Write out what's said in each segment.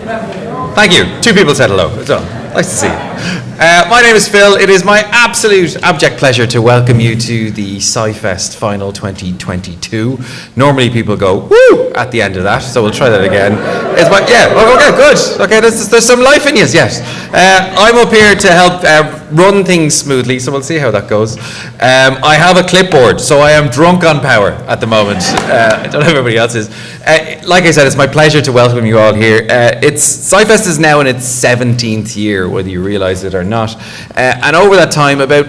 Thank you. 2 people said hello. So, nice to see you. My name is Phil. It is my absolute abject pleasure to welcome you to the SciFest Final 2022. Normally people go, woo, at the end of that, so we'll try that again. Okay, good. Okay, there's some life in you, yes. I'm up here to help run things smoothly, so we'll see how that goes. I have a clipboard, so I am drunk on power at the moment. I don't know if everybody else is. Like I said, it's my pleasure to welcome you all here. SciFest is now in its 17th year, whether you realise it or not. And over that time, about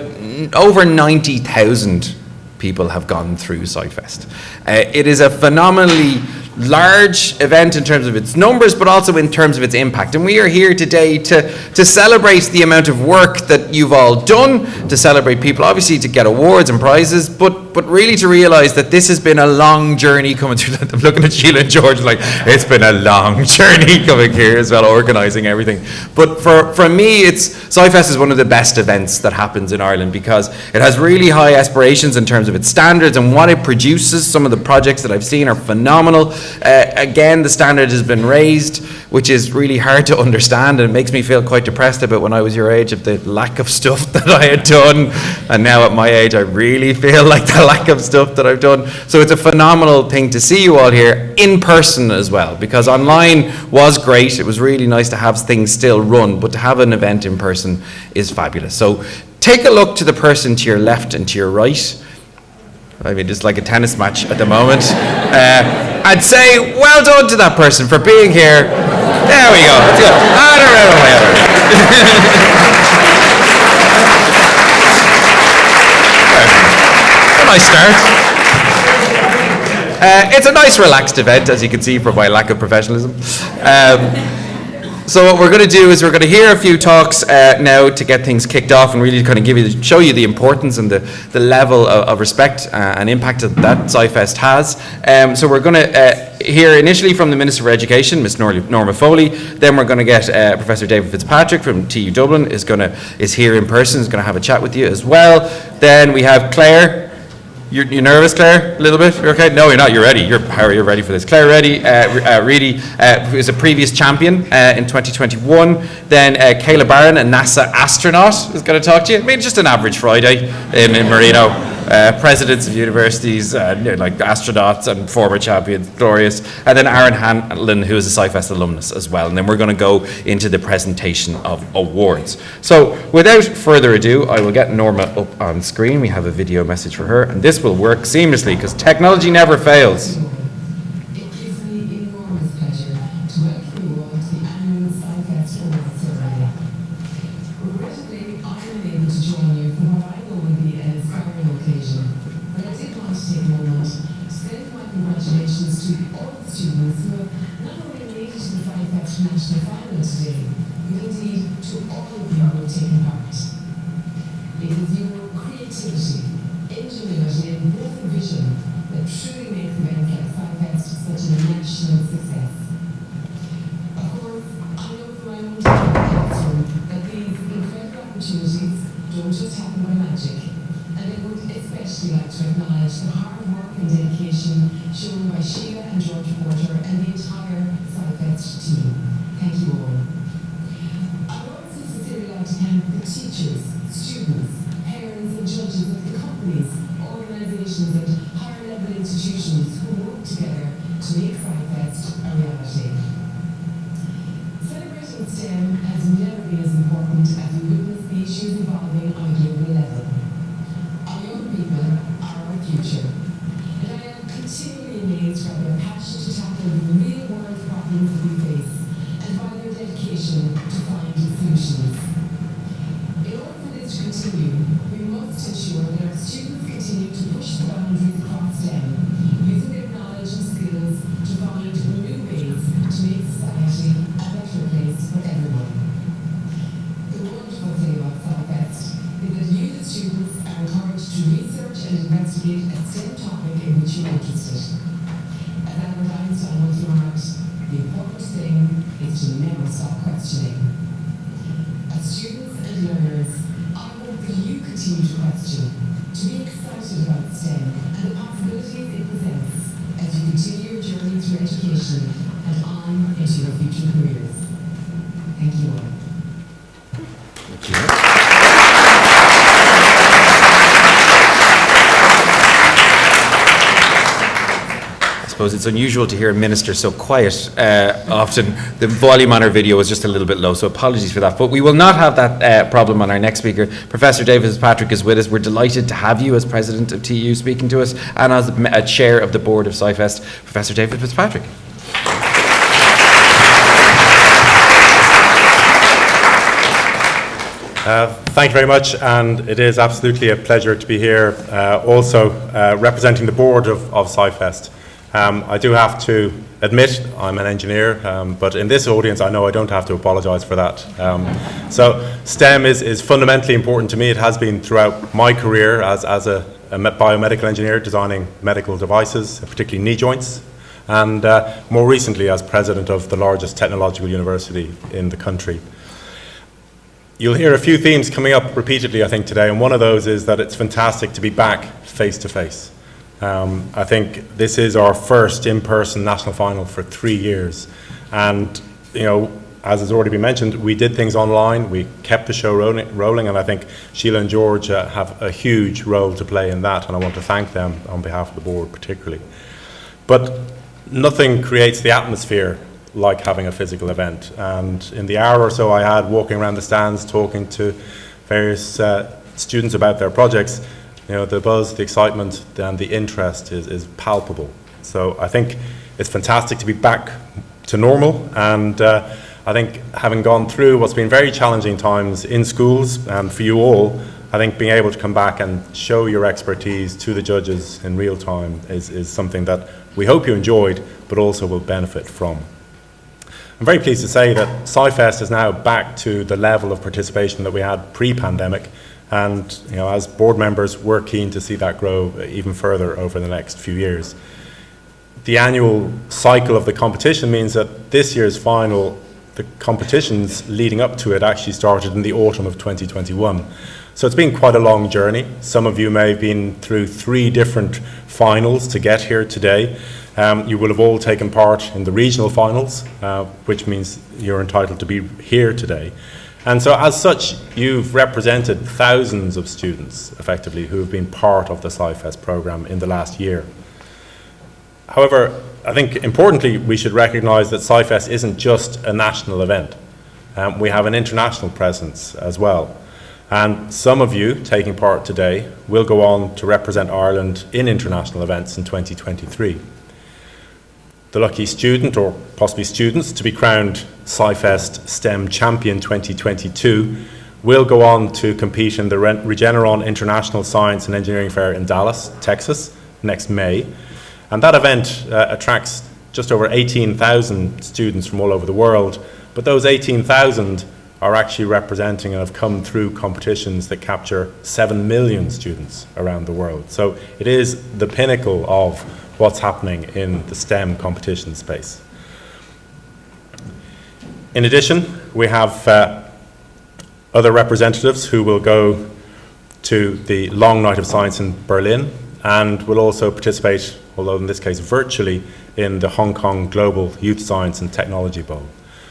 over 90,000 people have gone through SciFest. It is a phenomenally large event in terms of its numbers, but also in terms of its impact. And we are here today to celebrate the amount of work that you've all done, to celebrate people, obviously to get awards and prizes, but really to realise that this has been a long journey coming through. I'm looking at Sheila and George like, it's been a long journey coming here as well, organising everything. But for me, SciFest is one of the best events that happens in Ireland because it has really high aspirations in terms of its standards and what it produces. Some of the projects that I've seen are phenomenal. Again, the standard has been raised, which is really hard to understand, and it makes me feel quite depressed about when I was your age of the lack of stuff that I had done, and now at my age I really feel like the lack of stuff that I've done. So it's a phenomenal thing to see you all here in person as well, because online was great, it was really nice to have things still run, but to have an event in person is fabulous. So take a look to the person to your left and to your right. I mean, it's like a tennis match at the moment. I'd say well done to that person for being here. There we go. That's good. A nice start. It's a nice relaxed event, as you can see from my lack of professionalism. So what we're going to do is we're going to hear a few talks now to get things kicked off and really kind of show you the importance and the level of respect and impact that SciFest has. So we're going to hear initially from the Minister for Education, Ms. Norma Foley. Then we're going to get Professor David Fitzpatrick from TU Dublin is here in person, is going to have a chat with you as well. Then we have Claire. You're nervous, Claire? A little bit? You're okay? No, you're not. You're ready. You're ready for this. Claire Reedy, who is a previous champion in 2021. Then Kayla Barron, a NASA astronaut, is going to talk to you. I mean, just an average Friday in Marino. Presidents of universities, like astronauts and former champions, glorious. And then Aaron Hanlon, who is a SciFest alumnus as well. And then we're going to go into the presentation of awards. So without further ado, I will get Norma up on screen. We have a video message for her, and this will work seamlessly because technology never fails. National Final today, but indeed to all of you who have taken part. It is your creativity, ingenuity and bold vision that truly makes events like SciFest such a national success. Of course, I know from my own time in the classroom that these incredible opportunities don't just happen by magic, and I would especially like to acknowledge the hard work and dedication shown by Sheila and George Porter and the entire SciFest team. Thank you all. I would also sincerely like to thank the teachers, students, parents and judges of the companies, organisations and higher level institutions who work together to make SciFest a reality. Celebrating STEM has never been as important as we witness the issues evolving on a global level. Our young people are our future, and I am continually amazed by their passion to tackle the real world problems that we face, and by their dedication to find solutions. In order for this to continue, we must ensure that our students continue to push the boundaries across STEM, using their knowledge and skills to find new ways to make society a better place for everyone. The wonderful thing about SciFest is that you, the students, are encouraged to research and investigate a STEM topic in which you're interested. As Albert Einstein once remarked, the important thing is to never stop questioning. As students and learners, I hope that you continue to question, to be excited about STEM and the possibilities it presents as you continue your journey through education and on into your future careers. suppose it's unusual to hear a minister so quiet often. The volume on our video was just a little bit low, so apologies for that. But we will not have that problem on our next speaker. Professor David Fitzpatrick is with us. We're delighted to have you as President of TU speaking to us, and as a Chair of the Board of SciFest, Professor David Fitzpatrick. Thank you very much, and it is absolutely a pleasure to be here also representing the board of SciFest. I do have to admit I'm an engineer, but in this audience I know I don't have to apologise for that. So STEM is fundamentally important to me. It has been throughout my career as a biomedical engineer designing medical devices, particularly knee joints, and more recently as president of the largest technological university in the country. You'll hear a few themes coming up repeatedly, I think, today, and one of those is that it's fantastic to be back face-to-face. I think this is our first in-person national final for 3 years, and, you know, as has already been mentioned, we did things online, we kept the show rolling, and I think Sheila and George have a huge role to play in that, and I want to thank them on behalf of the board particularly. But nothing creates the atmosphere like having a physical event, and in the hour or so I had walking around the stands talking to various students about their projects, you know, the buzz, the excitement and the interest is palpable. So I think it's fantastic to be back to normal, and I think having gone through what's been very challenging times in schools, and for you all, I think being able to come back and show your expertise to the judges in real time is something that we hope you enjoyed but also will benefit from. I'm very pleased to say that SciFest is now back to the level of participation that we had pre-pandemic, and, you know, as board members we're keen to see that grow even further over the next few years. The annual cycle of the competition means that this year's final, the competitions leading up to it actually started in the autumn of 2021. So it's been quite a long journey. Some of you may have been through 3 different finals to get here today. You will have all taken part in the regional finals, which means you're entitled to be here today. And so as such, you've represented thousands of students, effectively, who have been part of the SciFest programme in the last year. However, I think importantly, we should recognise that SciFest isn't just a national event. We have an international presence as well. And some of you taking part today will go on to represent Ireland in international events in 2023. The lucky student, or possibly students, to be crowned SciFest STEM Champion 2022 will go on to compete in the Regeneron International Science and Engineering Fair in Dallas, Texas, next May. And that event attracts just over 18,000 students from all over the world, but those 18,000 are actually representing and have come through competitions that capture 7 million students around the world. So it is the pinnacle of what's happening in the STEM competition space. In addition, we have other representatives who will go to the Long Night of Science in Berlin and will also participate, although in this case virtually, in the Hong Kong Global Youth Science and Technology Bowl.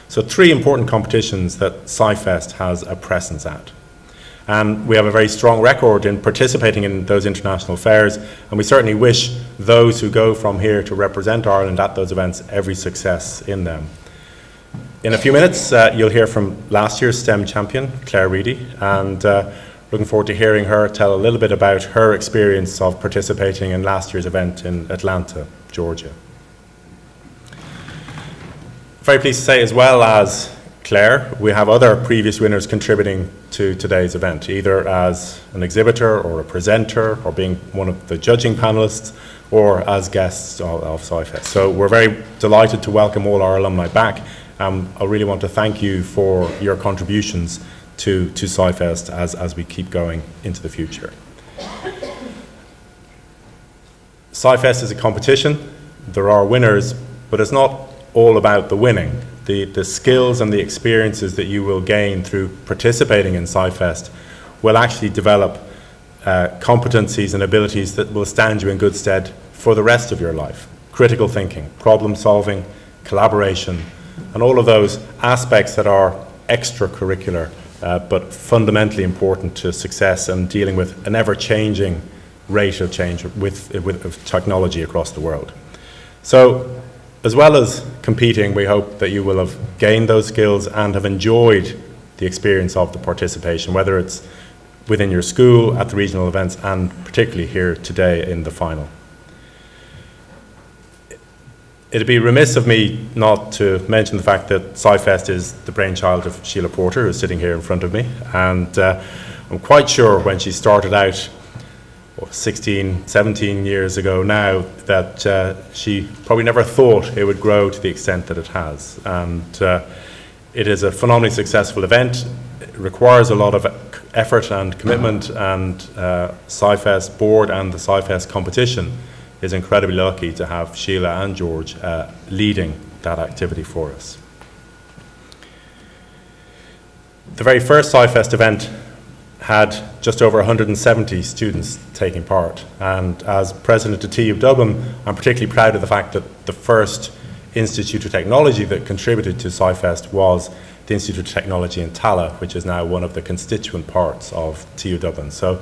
So 3 important competitions that SciFest has a presence at. And we have a very strong record in participating in those international fairs, and we certainly wish those who go from here to represent Ireland at those events every success in them. In a few minutes, you'll hear from last year's STEM champion, Claire Reedy, and looking forward to hearing her tell a little bit about her experience of participating in last year's event in Atlanta, Georgia. Very pleased to say, as well as Claire, we have other previous winners contributing to today's event, either as an exhibitor or a presenter or being one of the judging panelists or as guests of SciFest. So we're very delighted to welcome all our alumni back. I really want to thank you for your contributions to SciFest as we keep going into the future. SciFest is a competition. There are winners, but it's not all about the winning. The skills and the experiences that you will gain through participating in SciFest will actually develop competencies and abilities that will stand you in good stead for the rest of your life. Critical thinking, problem solving, collaboration, and all of those aspects that are extracurricular but fundamentally important to success and dealing with an ever-changing rate of change with technology across the world. So, as well as competing, we hope that you will have gained those skills and have enjoyed the experience of the participation, whether it's within your school, at the regional events, and particularly here today in the final. It'd be remiss of me not to mention the fact that SciFest is the brainchild of Sheila Porter, who's sitting here in front of me, and I'm quite sure when she started out 16, 17 years ago now that she probably never thought it would grow to the extent that it has. And it is a phenomenally successful event. It requires a lot of effort and commitment, and SciFest board and the SciFest competition is incredibly lucky to have Sheila and George leading that activity for us. The very first SciFest event had just over 170 students taking part, and as president of TU Dublin, I'm particularly proud of the fact that the first Institute of Technology that contributed to SciFest was the Institute of Technology in Tallaght, which is now one of the constituent parts of TU Dublin. So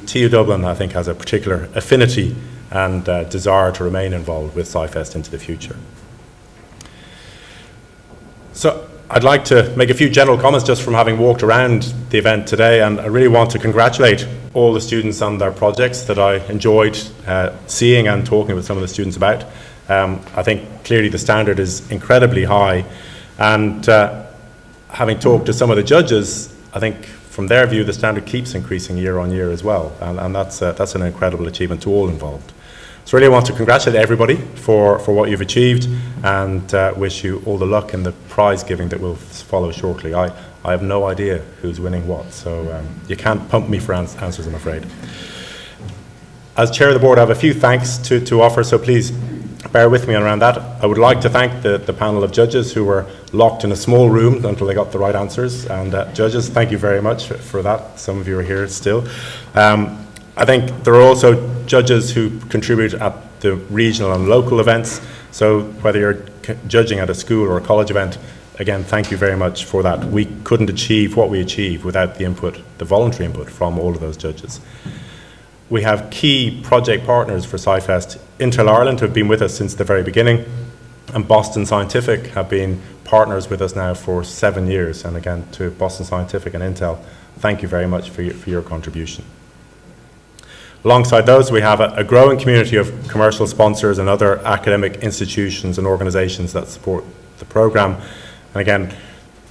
TU Dublin, I think, has a particular affinity and desire to remain involved with SciFest into the future. So I'd like to make a few general comments just from having walked around the event today, and I really want to congratulate all the students on their projects that I enjoyed seeing and talking with some of the students about. I think clearly the standard is incredibly high, and having talked to some of the judges, I think from their view the standard keeps increasing year on year as well, and that's an incredible achievement to all involved. So really I want to congratulate everybody for what you've achieved, and wish you all the luck in the prize giving that will follow shortly. I have no idea who's winning what, so you can't pump me for answers, I'm afraid. As chair of the board, I have a few thanks to offer, so please bear with me around that. I would like to thank the panel of judges who were locked in a small room until they got the right answers, and judges, thank you very much for that. Some of you are here still. I think there are also judges who contribute at the regional and local events, so whether you're judging at a school or a college event, again, thank you very much for that. We couldn't achieve what we achieved without the input, the voluntary input from all of those judges. We have key project partners for SciFest. Intel Ireland have been with us since the very beginning, and Boston Scientific have been partners with us now for 7 years. And again, to Boston Scientific and Intel, thank you very much for your contribution. Alongside those, we have a growing community of commercial sponsors and other academic institutions and organisations that support the programme. And again,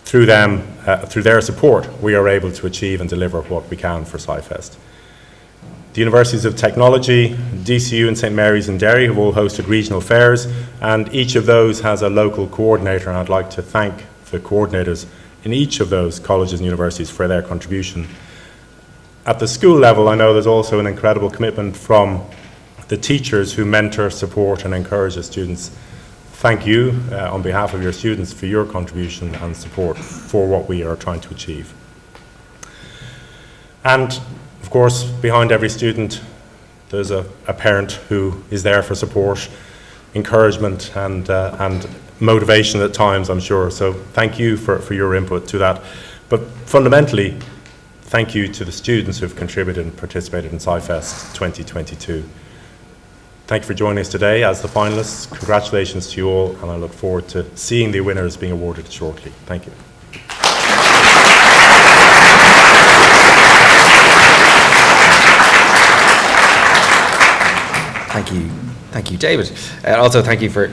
through them, through their support, we are able to achieve and deliver what we can for SciFest. The Universities of Technology, DCU and St Mary's in Derry have all hosted regional fairs, and each of those has a local coordinator, and I'd like to thank the coordinators in each of those colleges and universities for their contribution. At the school level, I know there's also an incredible commitment from the teachers who mentor, support and encourage the students. Thank you on behalf of your students for your contribution and support for what we are trying to achieve. And of course, behind every student, there's a parent who is there for support, encouragement and motivation at times, I'm sure. So thank you for your input to that. But fundamentally, thank you to the students who have contributed and participated in SciFest 2022. Thank you for joining us today as the finalists. Congratulations to you all, and I look forward to seeing the winners being awarded shortly. Thank you. Thank you, David. Also, thank you for.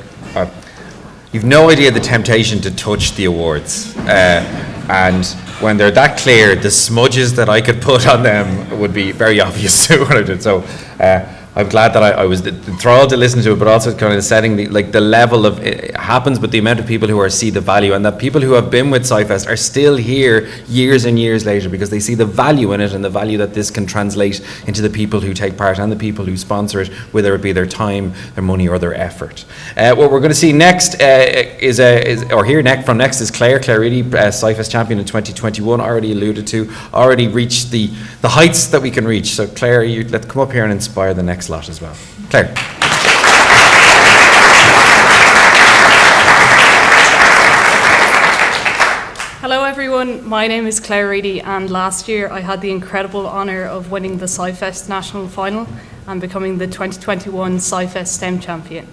You've no idea the temptation to touch the awards, and when they're that clear, the smudges that I could put on them would be very obvious to what I did. So I'm glad that I was enthralled to listen to it, but also kind of setting the level of it happens, but the amount of people who see the value, and that people who have been with SciFest are still here years and years later because they see the value in it and the value that this can translate into the people who take part and the people who sponsor it, whether it be their time, their money, or their effort. What we're going to see next from next is Claire Reedy, SciFest champion in 2021, already alluded to, already reached the heights that we can reach. So Claire, let's come up here and inspire the next lot as well. Claire. Hello everyone, my name is Claire Reedy, and last year I had the incredible honour of winning the SciFest National Final and becoming the 2021 SciFest STEM champion.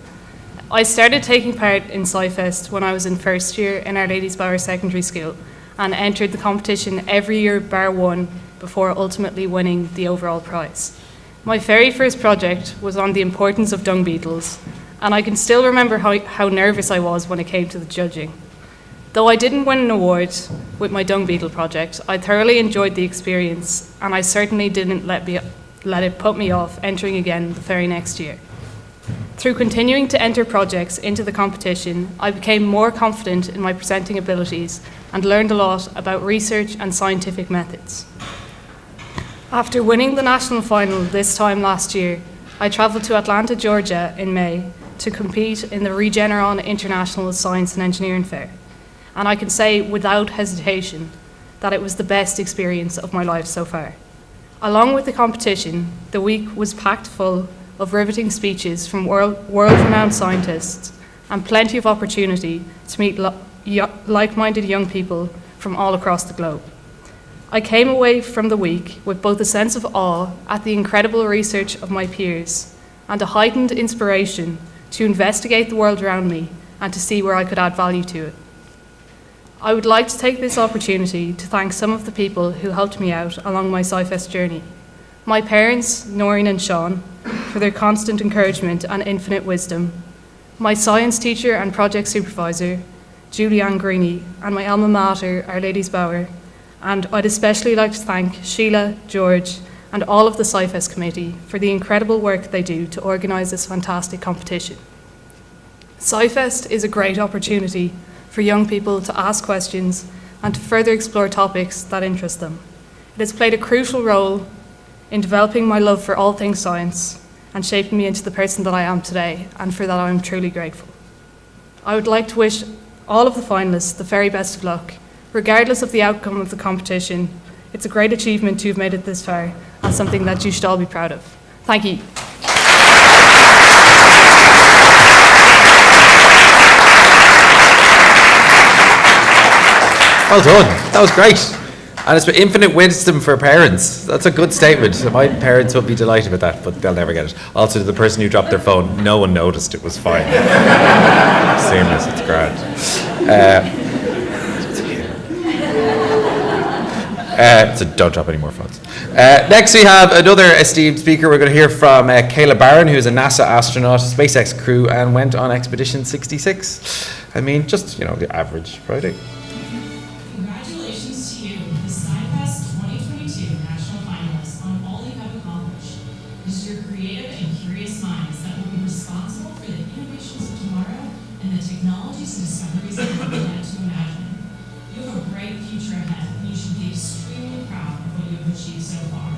I started taking part in SciFest when I was in first year in Our Lady's Bower Secondary School and entered the competition every year bar one before ultimately winning the overall prize. My very first project was on the importance of dung beetles, and I can still remember how nervous I was when it came to the judging. Though I didn't win an award with my dung beetle project, I thoroughly enjoyed the experience, and I certainly didn't let it put me off entering again the very next year. Through continuing to enter projects into the competition, I became more confident in my presenting abilities and learned a lot about research and scientific methods. After winning the national final this time last year, I travelled to Atlanta, Georgia in May to compete in the Regeneron International Science and Engineering Fair. And I can say without hesitation that it was the best experience of my life so far. Along with the competition, the week was packed full of riveting speeches from world-renowned scientists and plenty of opportunity to meet like-minded young people from all across the globe. I came away from the week with both a sense of awe at the incredible research of my peers and a heightened inspiration to investigate the world around me and to see where I could add value to it. I would like to take this opportunity to thank some of the people who helped me out along my SciFest journey. My parents, Noreen and Sean, for their constant encouragement and infinite wisdom. My science teacher and project supervisor, Julianne Greeny, and my alma mater, Our Lady's Bower. And I'd especially like to thank Sheila, George, and all of the SciFest committee for the incredible work they do to organise this fantastic competition. SciFest is a great opportunity for young people to ask questions and to further explore topics that interest them. It has played a crucial role in developing my love for all things science and shaping me into the person that I am today, and for that I am truly grateful. I would like to wish all of the finalists the very best of luck, regardless of the outcome of the competition. It's a great achievement to have made it this far, and something that you should all be proud of. Thank you. Well done. That was great. And it's with infinite wisdom for parents. That's a good statement. My parents would be delighted with that, but they'll never get it. Also, to the person who dropped their phone, no one noticed. It was fine. Seamless. It's grand. So don't drop any more phones. Next, we have another esteemed speaker. We're going to hear from Kayla Barron, who's a NASA astronaut, SpaceX crew, and went on Expedition 66. I mean, just, the average Friday. Congratulations to you, the SciFest 2022 National Finalists, on all you have accomplished. It is your creative and curious minds that will be responsible for the innovations of tomorrow and the technologies and discoveries that we would like to imagine. You have a bright future ahead, and you should be extremely proud of what you have achieved so far.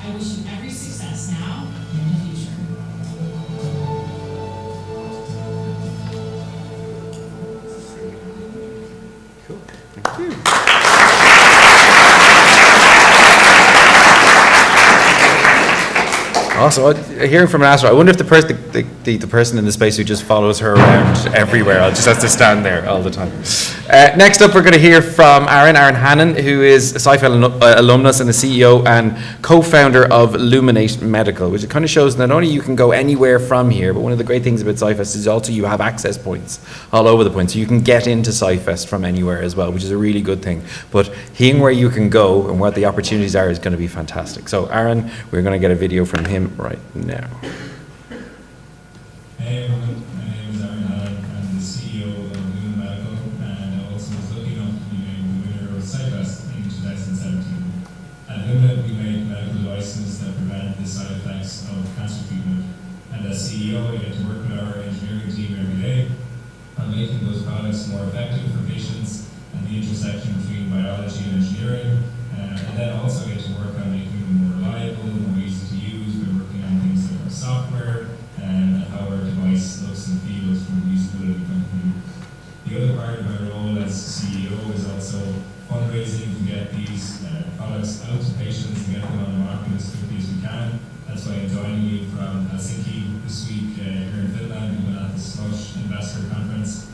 I wish you every success now and in the future. Also, hearing from an astronaut, I wonder if the person in the space who just follows her around everywhere, just has to stand there all the time. Next up, we're going to hear from Aaron Hannon, who is a SciFest alumnus and the CEO and co-founder of Luminate Medical, which kind of shows not only you can go anywhere from here, but one of the great things about SciFest is also you have access points all over the place. So you can get into SciFest from anywhere as well, which is a really good thing. But hearing where you can go and what the opportunities are is going to be fantastic. So Aaron, we're going to get a video from him right now. Hey everyone, my name is Aaron Hannon. I'm the CEO of Luminate Medical, and I also was lucky enough to be named the winner of SciFest in 2017. At Luminate, we make medical devices that prevent the side effects of cancer treatment. And as CEO, I get to work with our engineering team every day on making those products more effective for patients and the intersection between biology and engineering. And then also get to work on making them more reliable, more easy to use. We're working on things like our software and how our device looks and feels from a usability point of view. The other part of my role as CEO is also fundraising to get these products out to patients and get them on the market as quickly as we can. That's why I'm joining you from Helsinki this week here in Finland. We've been at the Slush Investor Conference.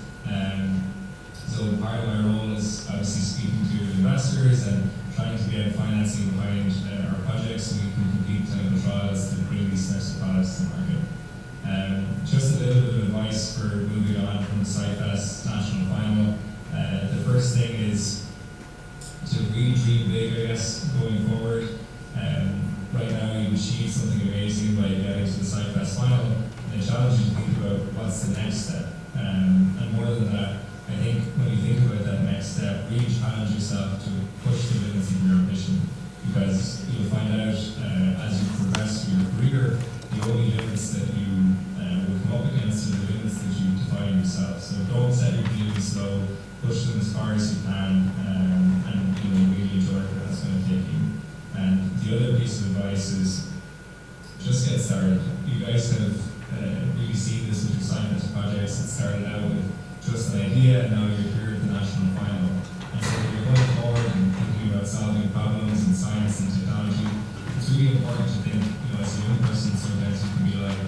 So part of my role is obviously speaking to investors and trying to get financing behind our projects so we can complete clinical trials to bring these types of products to the market. Just a little bit of advice for moving on from the SciFest National Final. The first thing is to really dream big, I guess, going forward. Right now you've achieved something amazing by getting to the SciFest Final, and I challenge you to think about what's the next step. And more than that, I think when you think about that next step, really challenge yourself to push the limits of your ambition, because you'll find out as you progress through your career, the only limits that you will come up against are the limits that you define yourself. So don't set your dreams low, push them as far as you can, and really enjoy where that's going to take you. And the other piece of advice is just get started. You guys have really seen this with your SciFest projects. It started out with just an idea, and now you're here at the National Final. And so when you're going forward and thinking about solving problems in science and technology, it's really important to think, as a young person, sometimes you can be like,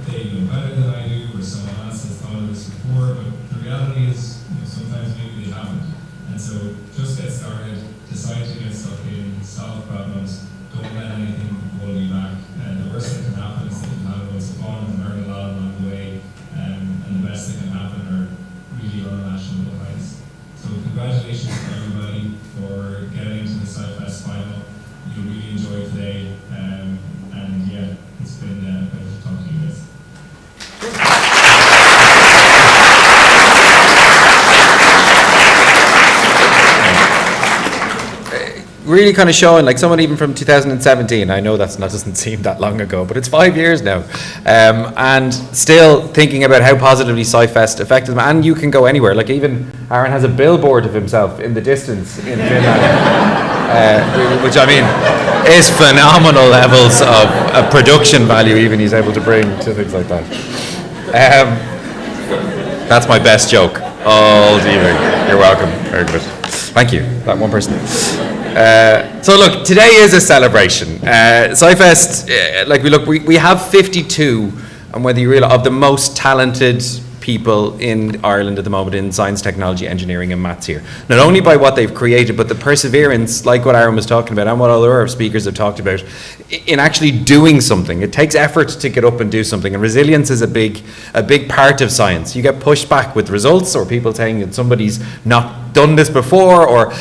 they know better than I do, or someone else has thought of this before, but the reality is, sometimes maybe they haven't. And so just get started, decide to get stuck in, solve problems, don't let anything hold you back. And the worst that can happen is that you have loads of fun and learn a lot along the way, and the best that can happen are really unimaginable heights. So congratulations to everybody for getting to the SciFest Final. You'll really enjoy today, and yeah, it's been a pleasure to talk to you guys. Really kind of showing, like someone even from 2017, I know that doesn't seem that long ago, but it's 5 years now, and still thinking about how positively SciFest affected them. And you can go anywhere, like even Aaron has a billboard of himself in the distance in Finland, which I mean is phenomenal levels of production value even he's able to bring to things like that. That's my best joke all evening. You're welcome. Very good. Thank you, that one person. So look, today is a celebration. SciFest, we have 52, and whether you realize, of the most talented people in Ireland at the moment in science, technology, engineering and maths here. Not only by what they've created, but the perseverance, like what Aaron was talking about and what other speakers have talked about, in actually doing something. It takes effort to get up and do something, and resilience is a big part of science. You get pushed back with results, or people saying that somebody's not done this before, or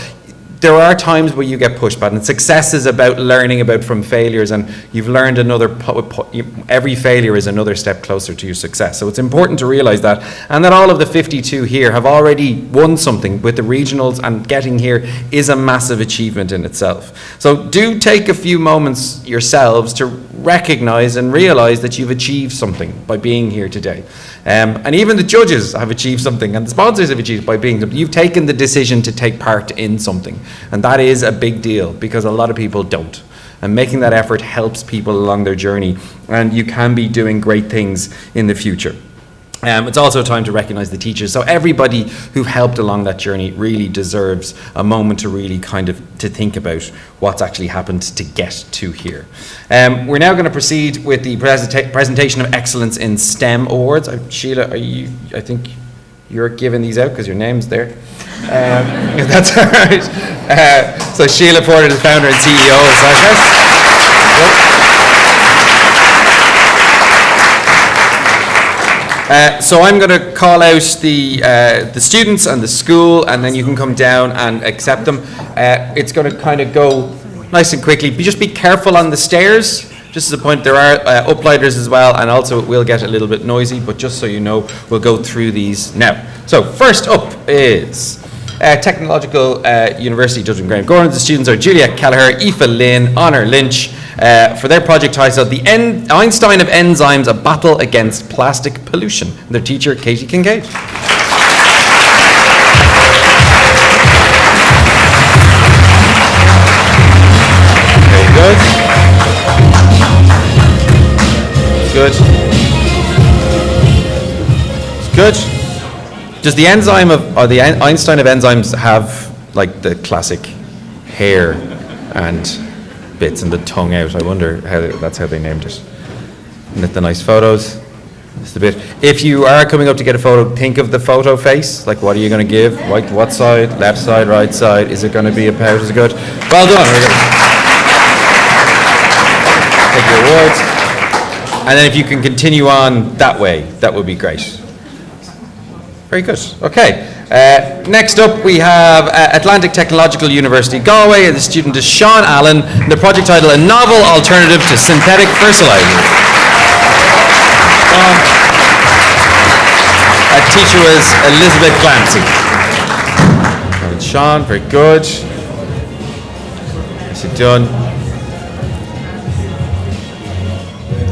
there are times where you get pushed back, and success is about learning from failures, and you've learned every failure is another step closer to your success. So it's important to realize that, and that all of the 52 here have already won something with the regionals, and getting here is a massive achievement in itself. So do take a few moments yourselves to recognize and realize that you've achieved something by being here today. And even the judges have achieved something, and the sponsors have achieved by being. You've taken the decision to take part in something, and that is a big deal because a lot of people don't. And making that effort helps people along their journey, and you can be doing great things in the future. It's also time to recognize the teachers. So everybody who helped along that journey really deserves a moment to really kind of to think about what's actually happened to get to here. We're now going to proceed with the presentation of Excellence in STEM Awards. Sheila, I think you're giving these out because your name's there. If that's all right. So Sheila Porter is founder and CEO of SciFest. So I'm going to call out the students and the school, and then you can come down and accept them. It's going to kind of go nice and quickly. Just be careful on the stairs. Just as a point, there are uplighters as well, and also it will get a little bit noisy, but just so you know, we'll go through these now. So first up is Technological University Dublin Graham Gordon. The students are Juliet Kelleher, Aoife Lynn, Honor Lynch, for their project titled The Einstein of Enzymes, A Battle Against Plastic Pollution. And their teacher, Katie Kincaid. Very good. Good. Good. Does the enzyme or the Einstein of enzymes have like the classic hair and bits and the tongue out? I wonder that's how they named it. Isn't it the nice photos? Just a bit. If you are coming up to get a photo, think of the photo face. Like, what are you going to give? What side? Left side? Right side? Is it going to be a pout? Is it good? Well done. Take your awards. And then if you can continue on that way, that would be great. Very good. Okay. Next up, we have Atlantic Technological University, Galway, and the student is Sean Allen, and the project title, A Novel Alternative to Synthetic Fertilizer. Our teacher was Elizabeth Clancy. And Sean, very good. Nicely done.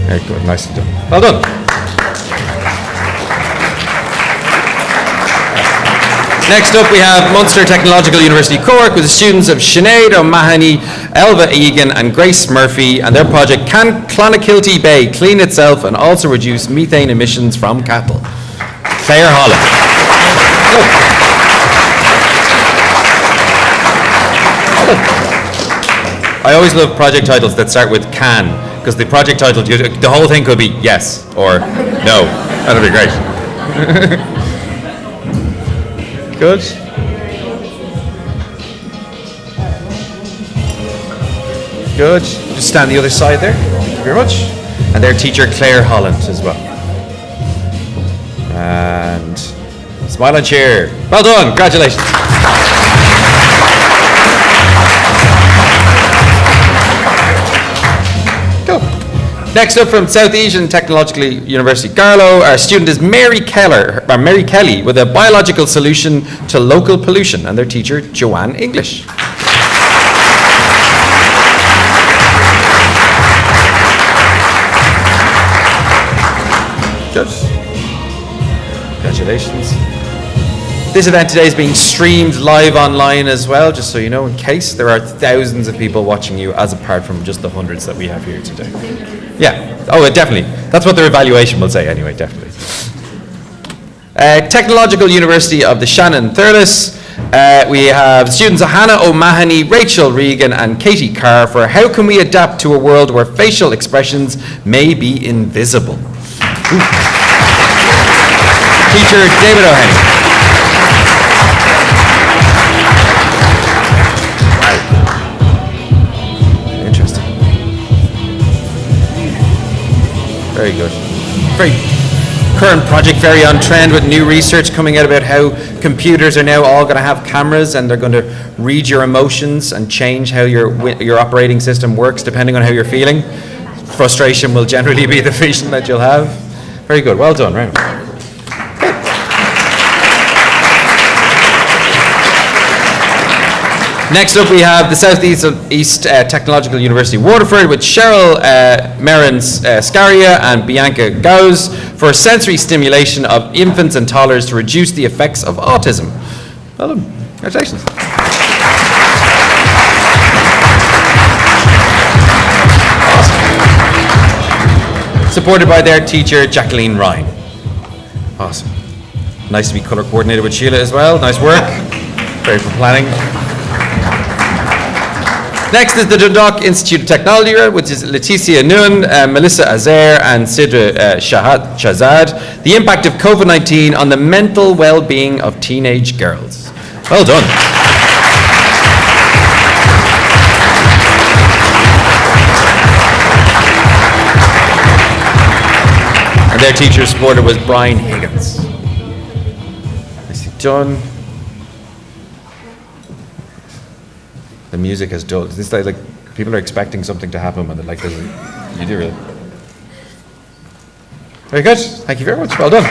Very good, nicely done. Well done. Next up, we have Munster Technological University Cork with the students of Sinead O'Mahony, Elva Egan and Grace Murphy, and their project Can Clonakilty Bay Clean Itself and Also Reduce Methane Emissions from Cattle? Claire Holland. I always love project titles that start with can, because the project title, the whole thing could be yes or no. That'd be great. Good. Good. Just stand the other side there. Thank you very much. And their teacher, Claire Holland, as well. And smile and cheer. Well done. Congratulations. Go. Next up from South Asian Technological University, Garlow, our student is Mary Kelly with a biological solution to local pollution, and their teacher, Joanne English. Good. Congratulations. This event today is being streamed live online as well, just so you know, in case there are thousands of people watching you, as apart from just the hundreds that we have here today. Yeah, oh, definitely. That's what their evaluation will say anyway, definitely. Technological University of the Shannon Thurles. We have students of Hannah O'Mahony, Rachel Regan and Katie Carr for How Can We Adapt to a World Where Facial Expressions May Be Invisible? Teacher David O'Henry. Very good. Very current project, very on trend with new research coming out about how computers are now all going to have cameras and they're going to read your emotions and change how your operating system works depending on how you're feeling. Frustration will generally be the feeling that you'll have. Very good. Well done, right? Next up, we have the Southeast Technological University Waterford with Cheryl Merens Scaria and Bianca Gauss for sensory stimulation of infants and toddlers to reduce the effects of autism. Well done. Congratulations. Awesome. Supported by their teacher, Jacqueline Ryan. Awesome. Nice to be colour coordinated with Sheila as well. Nice work. Very for planning. Next is the Dundalk Institute of Technology, which is Leticia Nguyen, Melissa Azair, and Sidra Shahzad. The impact of COVID-19 on the mental well-being of teenage girls. Well done. And their teacher supporter was Brian Higgins. Nicely done. The music has dulled. It's like people are expecting something to happen when they're like, you do really. Very good. Thank you very much. Well done.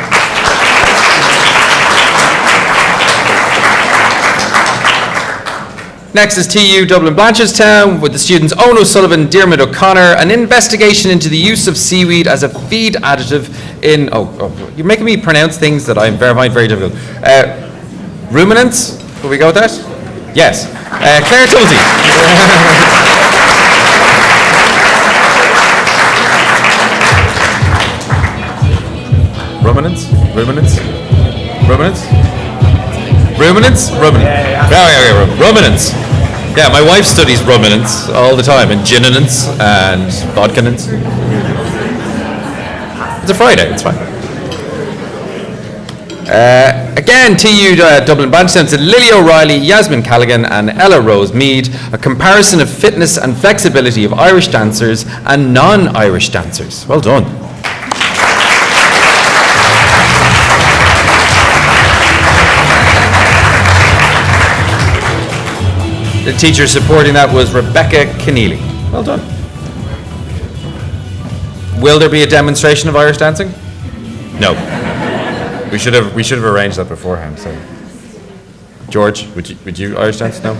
Next is TU Dublin Blanchardstown with the students Owen O'Sullivan, Diarmuid O'Connor, an investigation into the use of seaweed as a feed additive in, you're making me pronounce things that I find very difficult. Ruminants? Will we go with that? Yes. Claire Tulsey. Ruminants? Ruminants? Ruminants? Ruminants? Ruminants. Yeah, my wife studies ruminants all the time, and ginninants and vodkanants. It's a Friday, it's fine. Again, TU Dublin Blanchardstown said Lily O'Reilly, Yasmin Callaghan and Ella Rose Mead, a comparison of fitness and flexibility of Irish dancers and non-Irish dancers. Well done. The teacher supporting that was Rebecca Keneally. Well done. Will there be a demonstration of Irish dancing? No. We should have arranged that beforehand. So, George, would you Irish dance? No.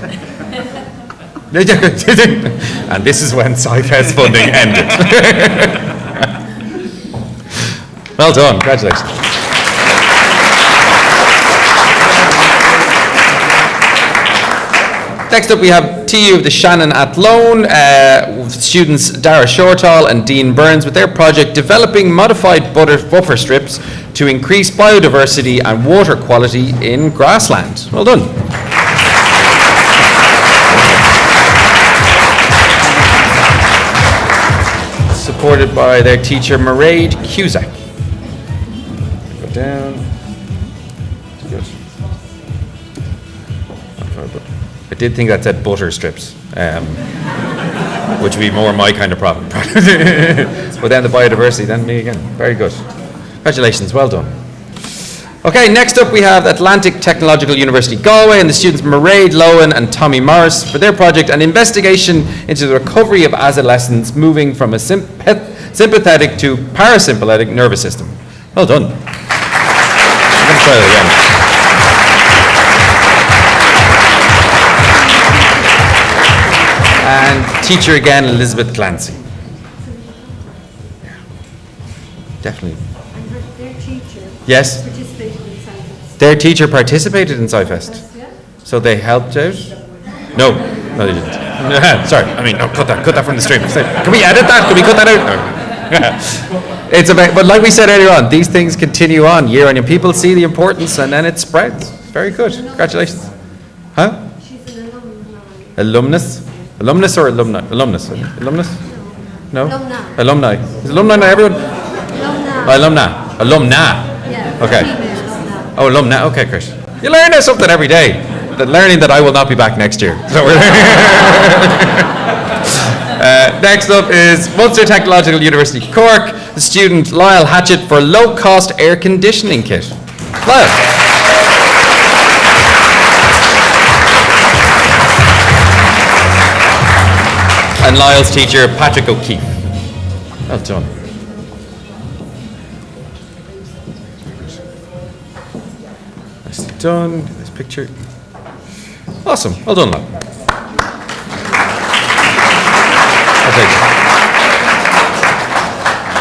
And this is when SciFest funding ended. Well done. Congratulations. Next up, we have TU of the Shannon Athlone, with students Dara Shortall and Dean Burns with their project developing modified buffer strips to increase biodiversity and water quality in grassland. Well done. Supported by their teacher Mairead Cusack. Go down. Good. I did think that said butter strips, which would be more my kind of problem. But then the biodiversity, then me again. Very good. Congratulations, well done. Okay, next up we have Atlantic Technological University Galway and the students Mairead Lohan and Tommy Morris for their project, an investigation into the recovery of adolescents moving from a sympathetic to parasympathetic nervous system. Well done. I'm going to try that again. And teacher again, Elizabeth Clancy. Yeah. Definitely. And their teacher Yes? participated in SciFest. Their teacher participated in SciFest. Yeah? So they helped out? No, they didn't. Sorry, I mean, no, cut that from the stream. Can we edit that? Can we cut that out? No. It's about, but like we said earlier on, these things continue on year on year. People see the importance and then it spreads. Very good. Congratulations. Huh? She's an alumni. Alumnus? Alumnus or alumni? Alumnus. Alumnus? No? Alumni. Alumni. Is alumni not everyone? Alumni. Alumna. Alumna. Yeah. Okay. Female alumni. Oh, alumna. Okay, Chris. You learn something every day. The learning that I will not be back next year. So we're next up is Munster Technological University Cork, the student Lyle Hatchett for low-cost air conditioning kit. Lyle. And Lyle's teacher, Patrick O'Keefe. Well done. Nicely done. This picture. Awesome. Well done, Lyle. Okay.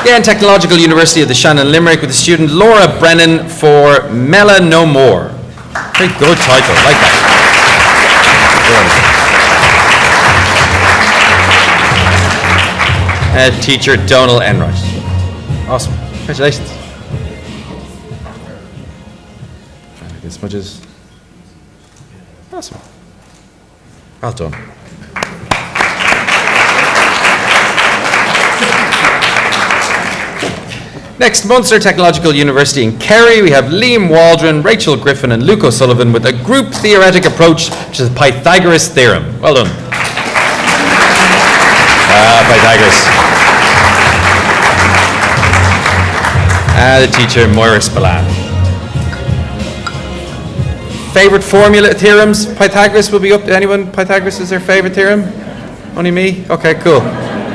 Again, Technological University of the Shannon Limerick with the student Laura Brennan for Mela No More. Very good title. Like that. Teacher Donal Enright. Awesome. Congratulations. As much as awesome. Well done. Next, Munster Technological University in Kerry, we have Liam Waldron, Rachel Griffin and Luke O'Sullivan with a group theoretic approach to the Pythagoras theorem. Well done. Pythagoras. The teacher, Moira Spillane. Favorite formula theorems? Pythagoras will be up to anyone? Pythagoras is their favorite theorem? Only me? Okay, cool.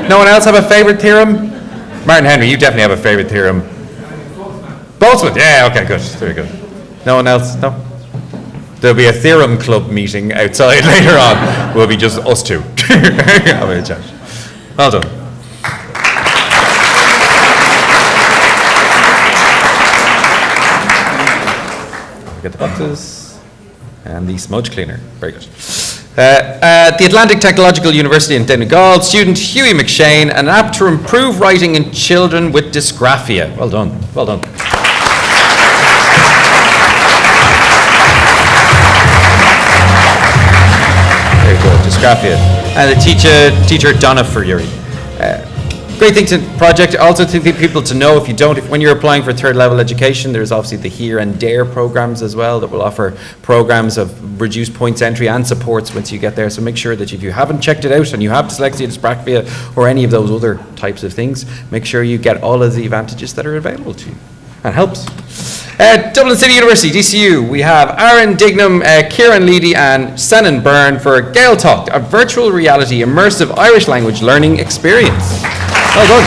No one else have a favorite theorem? Martin Henry, you definitely have a favorite theorem. Boltzmann, yeah, okay, good. Very good. No one else? No? There'll be a theorem club meeting outside later on. We'll be just us two. Have a chat. Well done. Get the boxes and the smudge cleaner. Very good. At the Atlantic Technological University in Donegal, student Hughie McShane, an app to improve writing in children with dysgraphia. Well done. Well done. Very good. Dysgraphia. And the teacher Donna Furieri. Great thing to project. Also to people to know, when you're applying for third level education, there's obviously the Here and Dare programs as well that will offer programs of reduced points entry and supports once you get there. So make sure that if you haven't checked it out and you have dyslexia, dyspraxia, or any of those other types of things, make sure you get all of the advantages that are available to you. That helps. Dublin City University, DCU, we have Aaron Dignam, Kieran Leedy and Senan Byrne for Gael Talk, a virtual reality immersive Irish language learning experience. Well done.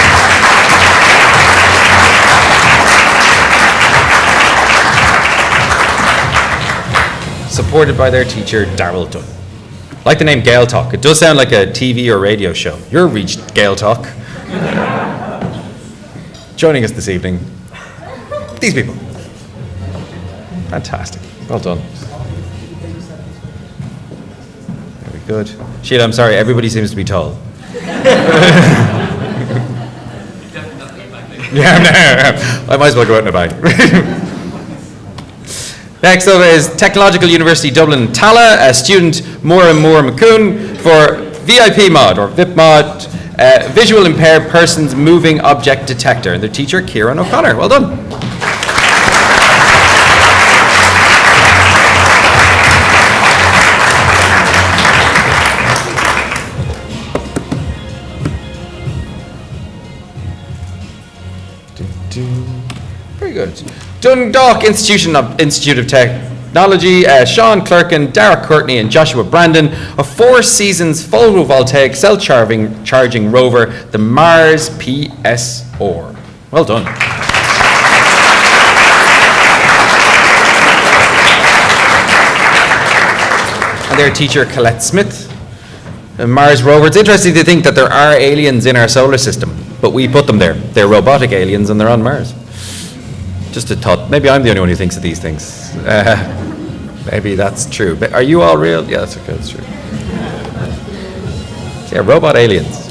Supported by their teacher, Darrell Dunn. Like the name Gael Talk, it does sound like a TV or radio show. You're reached Gael Talk. Joining us this evening, these people. Fantastic. Well done. Very good. Sheila, I'm sorry, everybody seems to be tall. Yeah, no, I might as well go out in a bag. Next up is Technological University Dublin Tala, student Maura McCoon for VIP mod or VIP mod, visual impaired persons moving object detector, and their teacher Kieran O'Connor. Well done. Very good. Dundalk Institute of Technology, Sean Clerkin, Derek Courtney and Joshua Brandon, a 4 seasons photovoltaic self-charging rover, the Mars PSR. Well done. And their teacher Colette Smith. The Mars rover. It's interesting to think that there are aliens in our solar system, but we put them there. They're robotic aliens and they're on Mars. Just a thought. Maybe I'm the only one who thinks of these things. Maybe that's true. But are you all real? Yeah, that's okay. That's true. So yeah, robot aliens.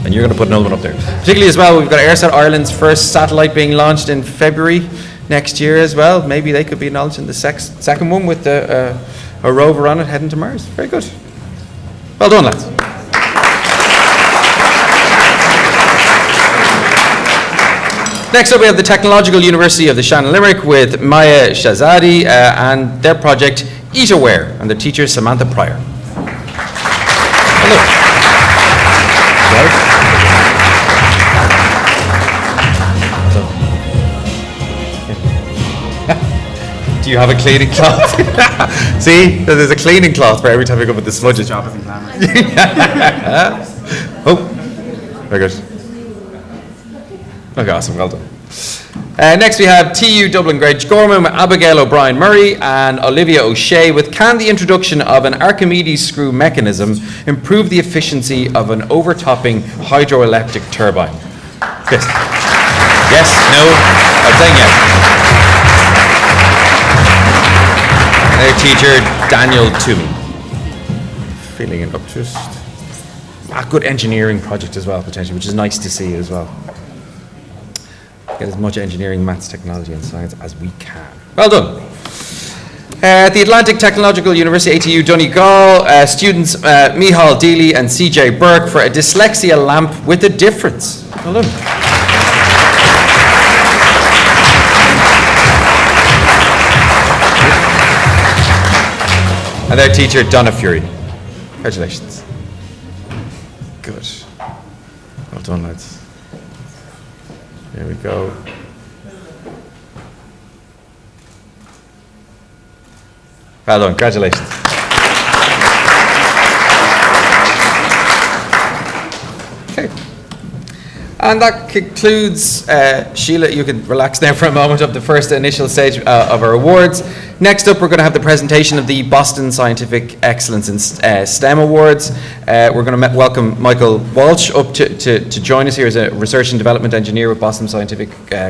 And you're going to put another one up there. Particularly as well, we've got AirSat Ireland's first satellite being launched in February next year as well. Maybe they could be launching the second one with a rover on it heading to Mars. Very good. Well done, lads. Next up, we have the Technological University of the Shannon Limerick with Maya Shahzadi and their project Eataware and their teacher Samantha Pryor. Hello. Do you have a cleaning cloth? See, there's a cleaning cloth for every time you come with the smudges. Job isn't glamorous. Oh, very good. Okay, awesome, well done. Next we have TU Dublin Grange Gorman with Abigail O'Brien Murray and Olivia O'Shea with can the introduction of an Archimedes screw mechanism improve the efficiency of an overtopping hydroelectric turbine? Yes. Yes, no, I'm saying yes. Their teacher, Daniel Toomey. Feeling it up just. A good engineering project as well, potentially, which is nice to see as well. Get as much engineering, maths, technology and science as we can. Well done. At the Atlantic Technological University, ATU Donegal, students Mihal Deely and CJ Burke for a dyslexia lamp with a difference. Well done. And their teacher, Donna Fury. Congratulations. Good. Well done, lads. There we go. Well done, congratulations. Okay. And that concludes, Sheila, you can relax now for a moment, of the first initial stage of our awards. Next up, we're going to have the presentation of the Boston Scientific Excellence in STEM Awards. We're going to welcome Michael Walsh up to join us here as a Research and Development Engineer with Boston Scientific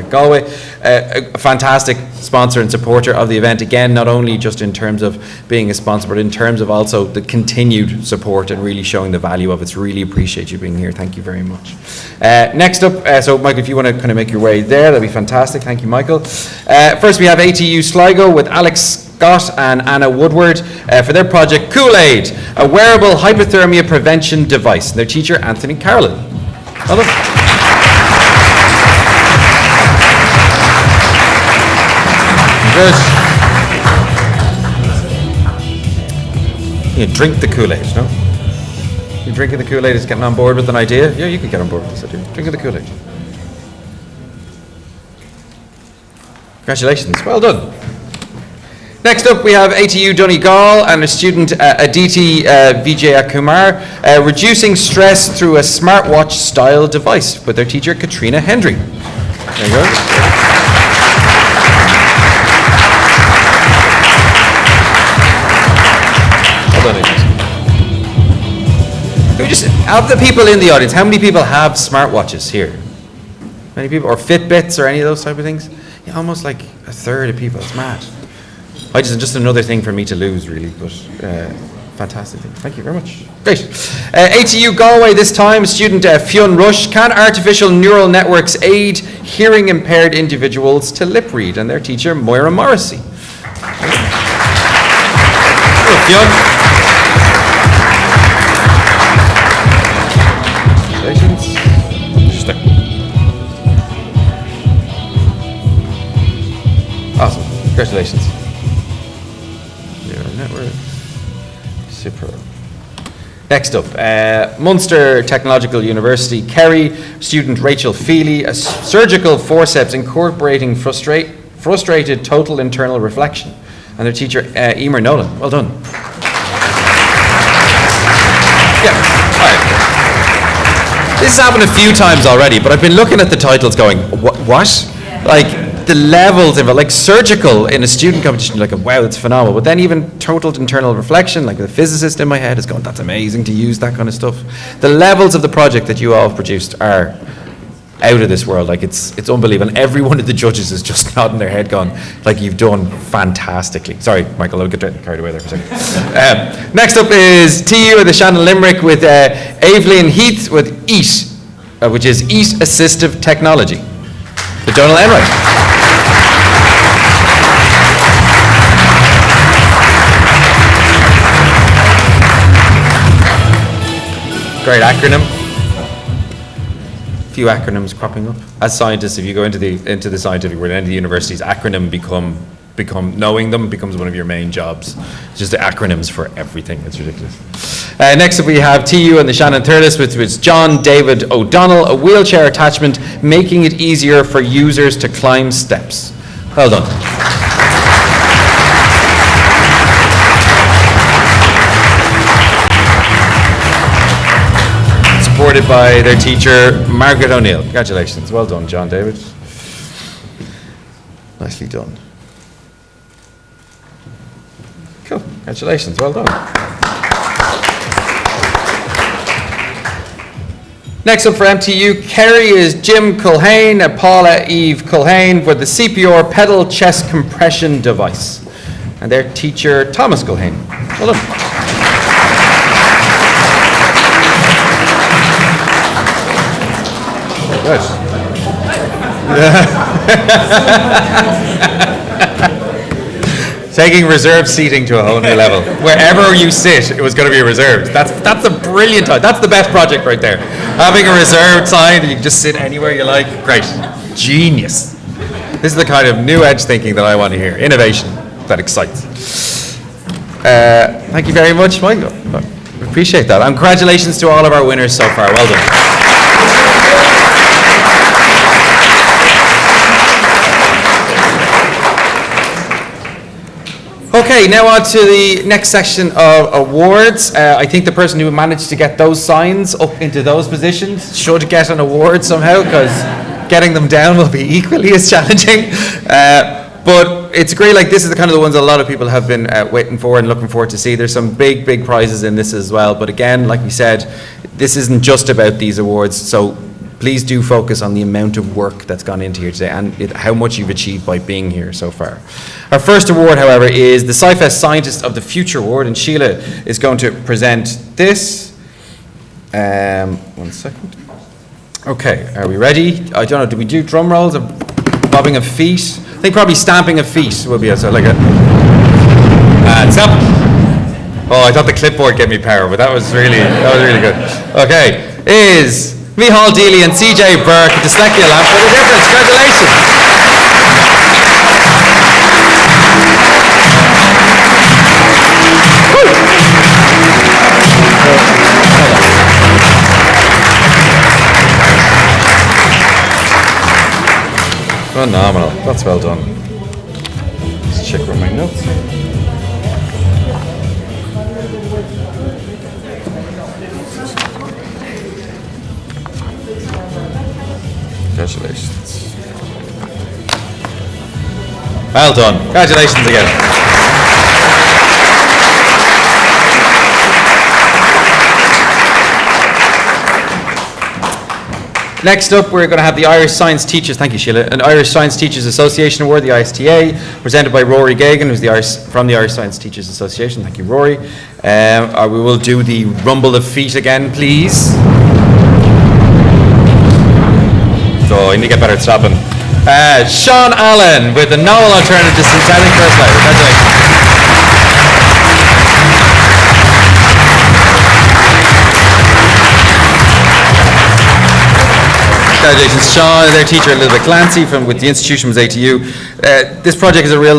Galway. A fantastic sponsor and supporter of the event, again, not only just in terms of being a sponsor, but in terms of also the continued support and really showing the value of it. So really appreciate you being here. Thank you very much. Next up, so Michael, if you want to kind of make your way there, that'd be fantastic. Thank you, Michael. First, we have ATU Sligo with Alex Scott and Anna Woodward for their project Kool-Aid, a wearable hypothermia prevention device. And their teacher, Anthony Carolyn. Well done. Good. You drink the Kool-Aid, no? You drinking the Kool-Aid is getting on board with an idea? Yeah, you could get on board with this idea. Drinking the Kool-Aid. Congratulations, well done. Next up, we have ATU Donegal and a student, Aditi Vijaya Kumar, reducing stress through a smartwatch-style device with their teacher, Katrina Hendry. There you go. Can we just, of the people in the audience, how many people have smartwatches here? Many people, or Fitbits or any of those type of things? Yeah, almost like a third of people. It's mad. Just another thing for me to lose, really, but fantastic thing. Thank you very much. Great. ATU Galway this time, student Fionn Rush. Can artificial neural networks aid hearing impaired individuals to lip read? And their teacher, Moira Morrissey. Hello, Fionn. Awesome. Congratulations. Neural network. Super. Next up, Munster Technological University, Kerry, student Rachel Feely, a surgical forceps incorporating frustrated total internal reflection, and their teacher, Emer Nolan. Well done. Yeah. All right. This has happened a few times already, but I've been looking at the titles going, what? Like, the levels of it, like surgical in a student competition, like, wow, that's phenomenal. But then even total internal reflection, like the physicist in my head is going, that's amazing to use that kind of stuff. The levels of the project that you all have produced are out of this world. Like, it's unbelievable. And every one of the judges is just nodding their head going, like, you've done fantastically. Sorry, Michael, I'll get carried away there for a second. Next up is TU of the Shannon Limerick with Evelyn Heath with EAT, which is EAT Assistive Technology. The Donald Enright. Great acronym. A few acronyms cropping up. As scientists, if you go into the scientific world, into the universities, acronym become knowing them becomes one of your main jobs. It's just the acronyms for everything. It's ridiculous. Next up, we have TU and the Shannon Thurles, which was John David O'Donnell, a wheelchair attachment, making it easier for users to climb steps. Well done. Supported by their teacher, Margaret O'Neill. Congratulations. Well done, John David. Nicely done. Cool. Congratulations. Well done. Next up for MTU, Kerry is Jim Culhane and Paula Eve Culhane with the CPR pedal chest compression device. And their teacher, Thomas Culhane. Well done. Good. Taking reserved seating to a whole new level. Wherever you sit, it was going to be reserved. That's a brilliant time. That's the best project right there. Having a reserved sign, you can just sit anywhere you like. Great. Genius. This is the kind of new edge thinking that I want to hear. Innovation that excites. Thank you very much, Michael. Appreciate that. And congratulations to all of our winners so far. Well done. Okay, now on to the next section of awards. I think the person who managed to get those signs up into those positions should get an award somehow, because getting them down will be equally as challenging. But it's great, like this is the kind of the ones that a lot of people have been waiting for and looking forward to see. There's some big prizes in this as well. But again, like we said, this isn't just about these awards. So please do focus on the amount of work that's gone into here today and how much you've achieved by being here so far. Our first award, however, is the SciFest Scientist of the Future Award, and Sheila is going to present this. 1 second. Okay, are we ready? I don't know, do we do drum rolls or bobbing of feet? I think probably stamping of feet will be so like a... And stop. Oh, I thought the clipboard gave me power, but that was really good. Okay, is Mihal Deely and CJ Burke, Dyslexia Lab for the difference. Congratulations. Phenomenal. That's well done. check where my notes are. Congratulations. Well done. Congratulations again. Next up, we're going to have the Irish Science Teachers, thank you Sheila, an Irish Science Teachers Association Award, the ISTA, presented by Rory Gagan, who's from the Irish Science Teachers Association. Thank you, Rory. We will do the rumble of feet again, please. So I need to get better at stopping. Sean Allen with the novel alternative to synthetic fertilizer. Congratulations. Congratulations, Sean, their teacher Elizabeth Clancy with the institution was ATU. This project has a real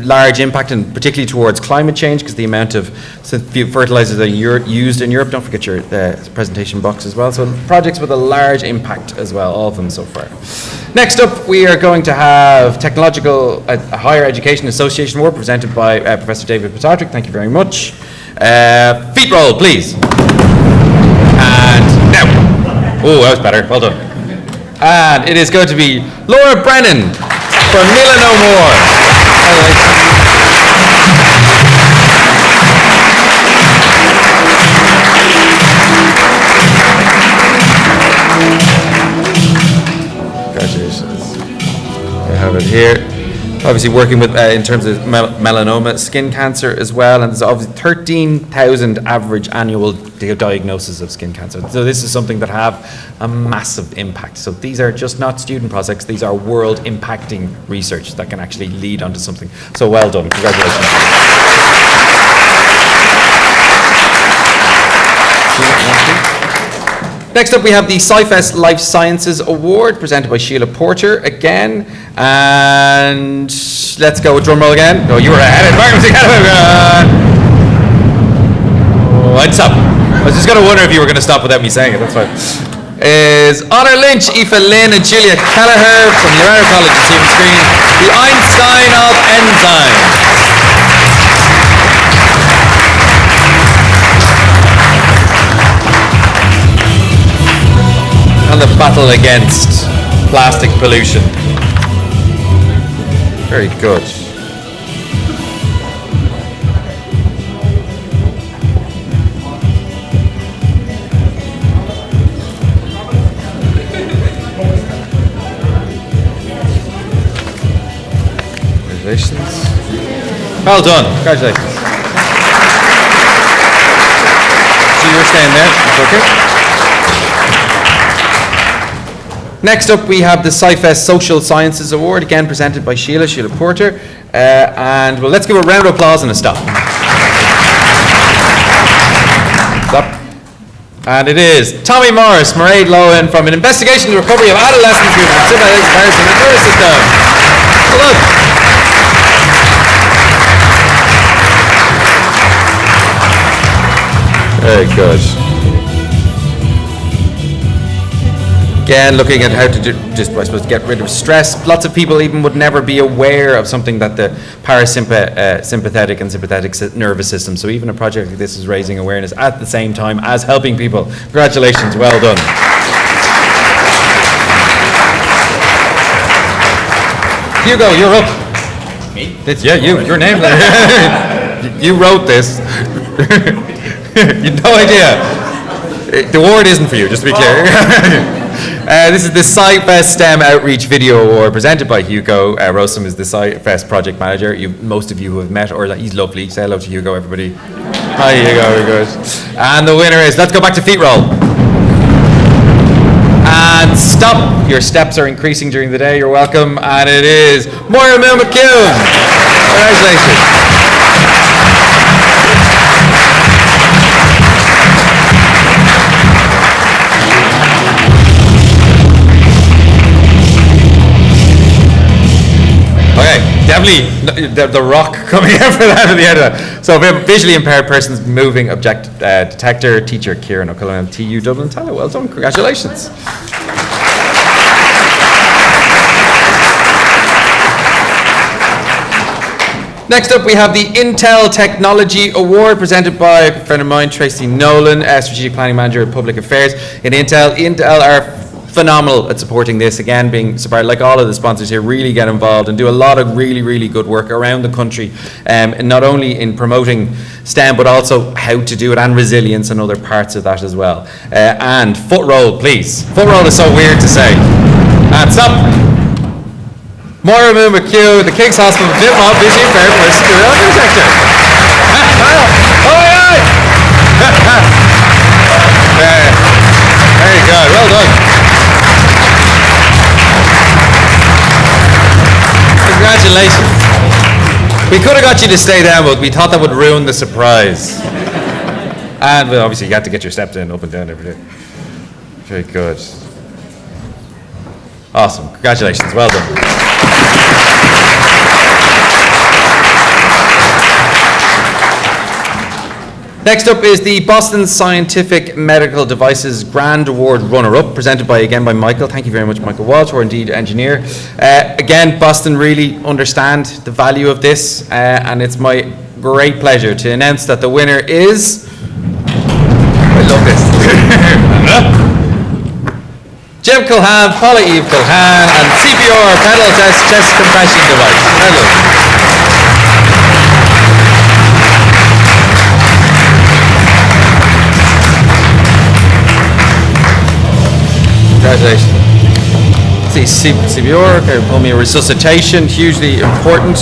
large impact, and particularly towards climate change, because the amount of fertilizers that are used in Europe. Don't forget your presentation box as well. So projects with a large impact as well, all of them so far. Next up, we are going to have Technological Higher Education Association Award presented by Professor David Patrick. Thank you very much. Feet roll, please. And now. Oh, that was better. Well done. And it is going to be Laura Brennan from Mila No More. Congratulations. I have it here. Obviously working with, in terms of melanoma, skin cancer as well, and there's obviously 13,000 average annual diagnoses of skin cancer. So this is something that have a massive impact. So these are just not student projects, these are world impacting research that can actually lead onto something. So well done, congratulations. Next up, we have the SciFest Life Sciences Award presented by Sheila Porter again. And let's go with drum roll again. Oh, you were ahead. I'd stop. I was just going to wonder if you were going to stop without me saying it. That's fine. Is Honor Lynch, Aoife Lynn, and Julia Kelleher from Loughrea College and Stephen Screen, the Einstein of Enzymes. And the battle against plastic pollution. Very good. Congratulations. Well done. Congratulations. So you're staying there. It's okay. Next up, we have the SciFest Social Sciences Award, again presented by Sheila Porter. And well, let's give a round of applause and a stop. Stop. And it is Tommy Morris, Mairead Lohan from an investigation into the recovery of adolescent treatment of sympathetic virus in the nervous system. Well done. Very good. Again, looking at how to get rid of stress. Lots of people even would never be aware of something that the parasympathetic and sympathetic nervous system. So even a project like this is raising awareness at the same time as helping people. Congratulations, well done. Hugo, you're up. Me? Yeah, your name. You wrote this. You had no idea. The award isn't for you, just to be clear. This is the SciFest STEM Outreach Video Award presented by Hugo. Rosum is the SciFest project manager. Most of you who have met, or he's lovely. Say hello to Hugo, everybody. Hi, Hugo. Very good. And the winner is, let's go back to feet roll. And stop. Your steps are increasing during the day. You're welcome. And it is Moira McCune. Congratulations. Okay, definitely the rock coming out for that at the end of that. So visually impaired persons moving object detector, teacher Kieran O'Cullinan, TU Dublin. Tala, well done, congratulations. Next up, we have the Intel Technology Award presented by a friend of mine, Tracy Nolan, Strategic Planning Manager of Public Affairs in Intel. Intel are phenomenal at supporting this. Again, being supported, like all of the sponsors here, really get involved and do a lot of really, really good work around the country, and not only in promoting STEM, but also how to do it and resilience and other parts of that as well. And foot roll, please. Foot roll is so weird to say. And stop. Moira Moon McHugh, the King's Hospital, Vision Fair for School Architecture. Very good, well done. Congratulations. We could have got you to stay down, but we thought that would ruin the surprise. And well, obviously you had to get your steps in, up and down every day. Very good. Awesome, congratulations, well done. Next up is the Boston Scientific Medical Devices Grand Award runner-up, presented by Michael. Thank you very much, Michael Walsh, our indeed engineer. Again, Boston really understand the value of this, and it's my great pleasure to announce that the winner is... I love this. Jim Culhan, Paula Eve Culhan, and CPR pedal test chest compression device. Well done. Congratulations. See, CPR, pulmonary resuscitation, hugely important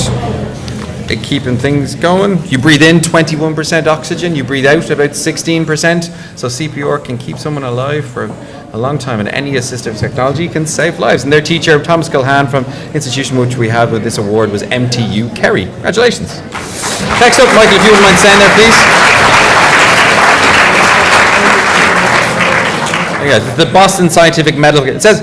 in keeping things going. You breathe in 21% oxygen, you breathe out about 16%, so CPR can keep someone alive for a long time, and any assistive technology can save lives. And their teacher, Thomas Culhan from institution which we had with this award, was MTU Kerry. Congratulations. Next up, Michael, if you wouldn't mind standing there, please. Yeah, the Boston Scientific Medical. It sounds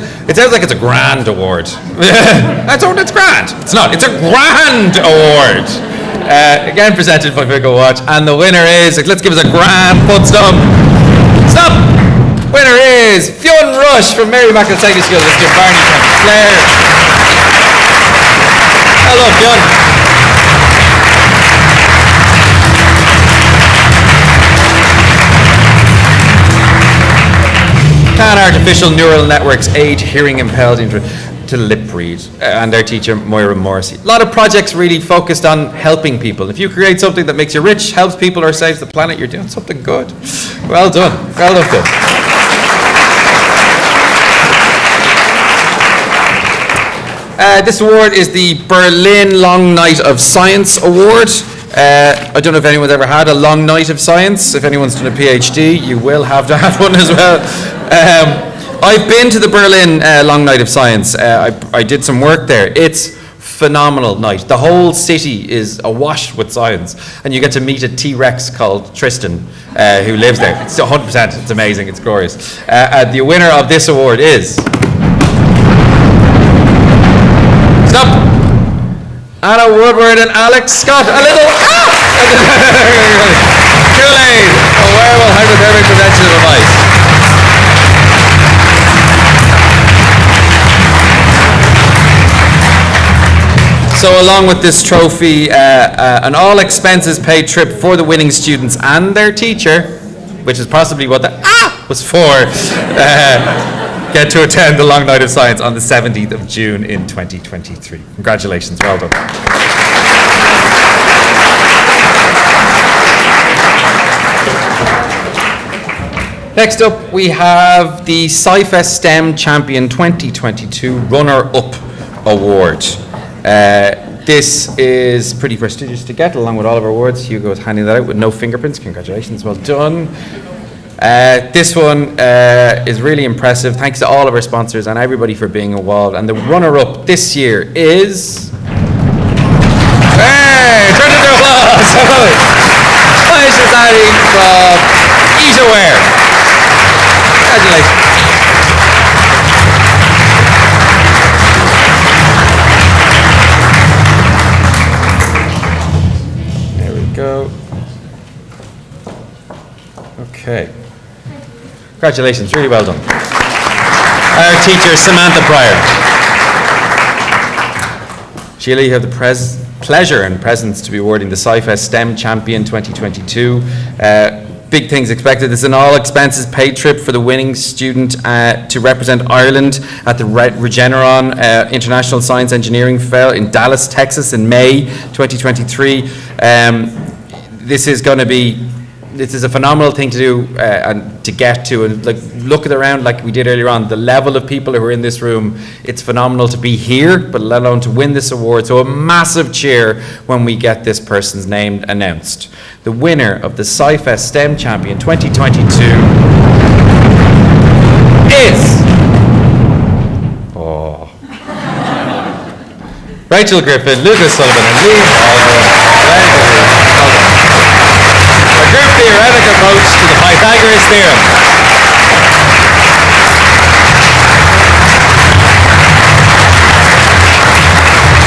like it's a grand award. It's grand. It's not. It's a grand award. Again, presented by Vico Watch, and the winner is. Let's give us a grand foot stomp. Stop. Winner is Fionn Rush from Mary Macklin Secondary School. Let's give Barney from Clare. Hello, Fionn. Can artificial neural networks aid hearing impaired to lip read? And their teacher, Moira Morrissey. A lot of projects really focused on helping people. If you create something that makes you rich, helps people, or saves the planet, you're doing something good. Well done. Well done. This award is the Berlin Long Night of Science Award. I don't know if anyone's ever had a long night of science. If anyone's done a PhD, you will have to have one as well. I've been to the Berlin Long Night of Science. I did some work there. It's phenomenal night. The whole city is awash with science, and you get to meet a T-Rex called Tristan, who lives there. It's 100%. It's amazing. It's glorious. The winner of this award is... Stop! Anna Woodward and Alex Scott. A little Kool-Aid, a wearable hypothermic prevention device. So along with this trophy, an all expenses paid trip for the winning students and their teacher, which is possibly what the was for, get to attend the Long Night of Science on the 17th of June in 2023. Congratulations, well done. Next up, we have the SciFest STEM Champion 2022 Runner-Up Award. This is pretty prestigious to get, along with all of our awards. Hugo is handing that out with no fingerprints. Congratulations, well done. This one is really impressive. Thanks to all of our sponsors and everybody for being involved. And the runner-up this year is... Hey! Turn it to applause! Science Society from Eataware. Congratulations. There we go. Okay. Congratulations, really well done. Our teacher, Samantha Pryor. Sheila, you have the pleasure and presence to be awarding the SciFest STEM Champion 2022. Big things expected. This is an all expenses paid trip for the winning student to represent Ireland at the Regeneron International Science Engineering Fair in Dallas, Texas in May 2023. This is a phenomenal thing to do and to get to, and like look around like we did earlier on, the level of people who are in this room. It's phenomenal to be here, but let alone to win this award. So a massive cheer when we get this person's name announced. The winner of the SciFest STEM Champion 2022 is Rachel Griffin, Lucas Sullivan, and Lee a group theoretic approach to the Pythagoras theorem.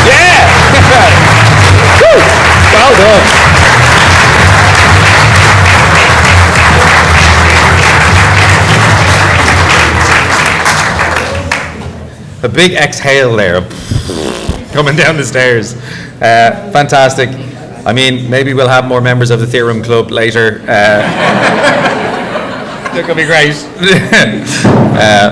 Yeah! Woo! Well done. A big exhale there, coming down the stairs. Fantastic. I mean, maybe we'll have more members of the Theorem Club later. They're going to be great.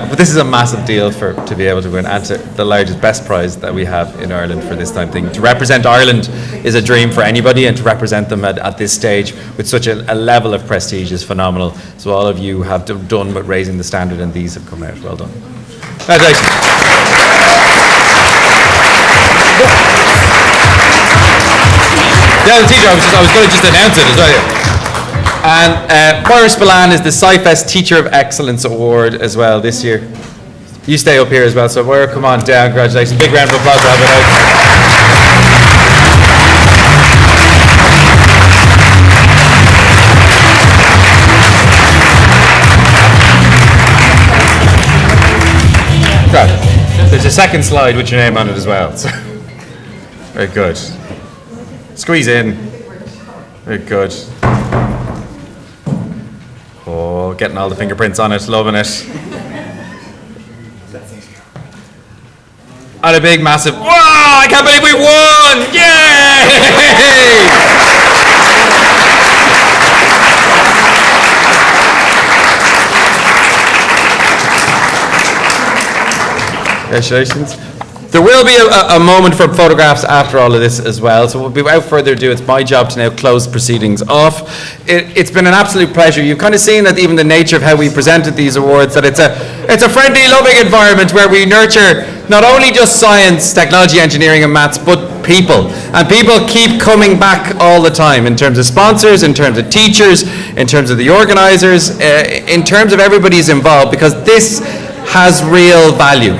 But this is a massive deal to be able to win, and to the largest, best prize that we have in Ireland for this time thing. To represent Ireland is a dream for anybody, and to represent them at this stage with such a level of prestige is phenomenal. So all of you have done with raising the standard, and these have come out. Well done. Congratulations. Yeah, the teacher, I was going to just announce it as well. And Moira Spillane is the SciFest Teacher of Excellence Award as well this year. You stay up here as well, so Moira, come on down. Congratulations. Big round of applause to have it out. Right. There's a second slide with your name on it as well. So. Very good. Squeeze in. Very good. Oh, getting all the fingerprints on it, loving it. And a big, massive, wow, I can't believe we won! Yay! Congratulations. There will be a moment for photographs after all of this as well, so without further ado, it's my job to now close proceedings off. It's been an absolute pleasure. You've kind of seen that even the nature of how we presented these awards, that it's a friendly, loving environment where we nurture not only just science, technology, engineering and maths, but people. And people keep coming back all the time in terms of sponsors, in terms of teachers, in terms of the organisers, in terms of everybody's involved, because this has real value.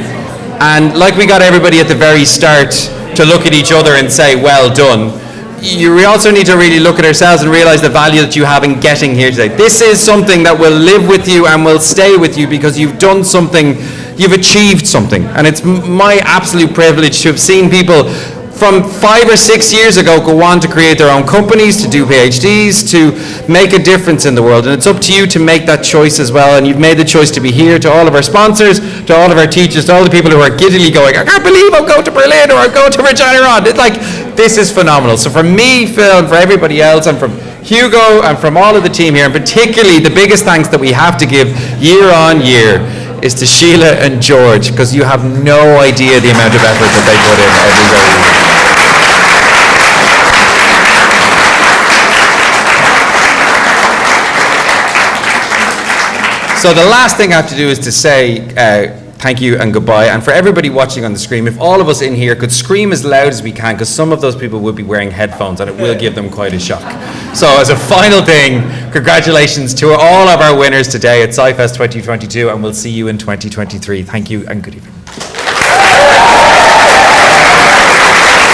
And like we got everybody at the very start to look at each other and say, well done, we also need to really look at ourselves and realise the value that you have in getting here today. This is something that will live with you and will stay with you because you've done something, you've achieved something. And it's my absolute privilege to have seen people from 5 or 6 years ago go on to create their own companies, to do PhDs, to make a difference in the world. And it's up to you to make that choice as well. And you've made the choice to be here. To all of our sponsors, to all of our teachers, to all the people who are giddily going, I can't believe I'm going to Berlin or I'm going to Regeneron. It's like, this is phenomenal. So for me, Phil, and for everybody else, and from Hugo, and from all of the team here, and particularly the biggest thanks that we have to give year on year is to Sheila and George, because you have no idea the amount of effort that they put in every day. So the last thing I have to do is to say thank you and goodbye. And for everybody watching on the screen, if all of us in here could scream as loud as we can, because some of those people will be wearing headphones and it will give them quite a shock. So as a final thing, congratulations to all of our winners today at SciFest 2022, and we'll see you in 2023. Thank you and good evening.